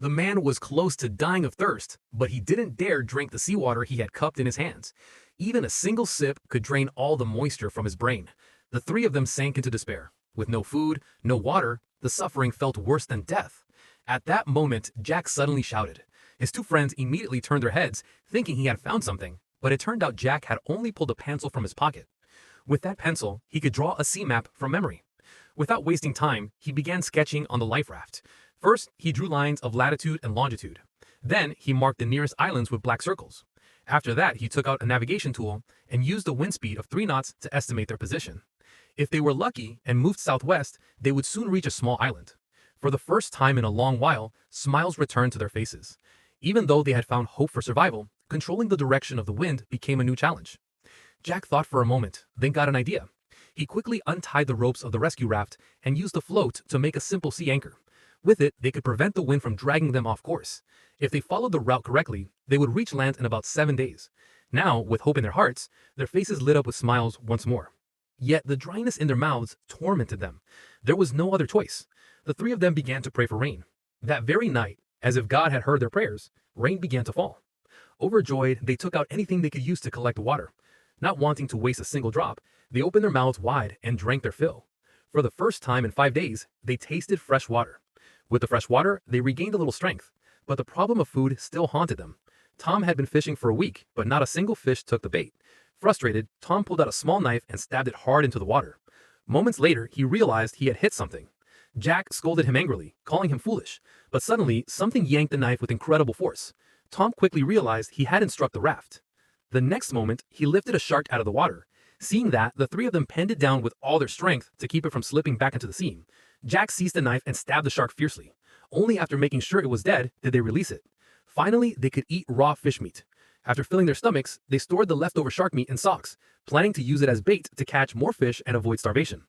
The man was close to dying of thirst, but he didn't dare drink the seawater he had cupped in his hands. Even a single sip could drain all the moisture from his brain. The three of them sank into despair. With no food, no water, the suffering felt worse than death. At that moment, Jack suddenly shouted. His two friends immediately turned their heads, thinking he had found something, but it turned out Jack had only pulled a pencil from his pocket. With that pencil, he could draw a sea map from memory. Without wasting time, he began sketching on the life raft. First, he drew lines of latitude and longitude. Then, he marked the nearest islands with black circles. After that, he took out a navigation tool and used a wind speed of 3 knots to estimate their position. If they were lucky and moved southwest, they would soon reach a small island. For the first time in a long while, smiles returned to their faces. Even though they had found hope for survival, controlling the direction of the wind became a new challenge. Jack thought for a moment, then got an idea. He quickly untied the ropes of the rescue raft and used the float to make a simple sea anchor. With it, they could prevent the wind from dragging them off course. If they followed the route correctly, they would reach land in about 7 days. Now, with hope in their hearts, their faces lit up with smiles once more. Yet the dryness in their mouths tormented them. There was no other choice. The three of them began to pray for rain. That very night, as if God had heard their prayers, rain began to fall. Overjoyed, they took out anything they could use to collect water. Not wanting to waste a single drop, they opened their mouths wide and drank their fill. For the first time in 5 days, they tasted fresh water. With the fresh water, they regained a little strength, but the problem of food still haunted them. Tom had been fishing for a week, but not a single fish took the bait. Frustrated, Tom pulled out a small knife and stabbed it hard into the water. Moments later, he realized he had hit something. Jack scolded him angrily, calling him foolish, but suddenly, something yanked the knife with incredible force. Tom quickly realized he hadn't struck the raft. The next moment, he lifted a shark out of the water. Seeing that, the three of them penned it down with all their strength to keep it from slipping back into the sea. Jack seized the knife and stabbed the shark fiercely. Only after making sure it was dead did they release it. Finally, they could eat raw fish meat. After filling their stomachs, they stored the leftover shark meat in socks, planning to use it as bait to catch more fish and avoid starvation.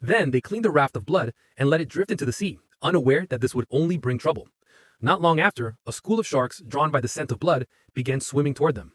Then they cleaned the raft of blood and let it drift into the sea, unaware that this would only bring trouble. Not long after, a school of sharks, drawn by the scent of blood, began swimming toward them.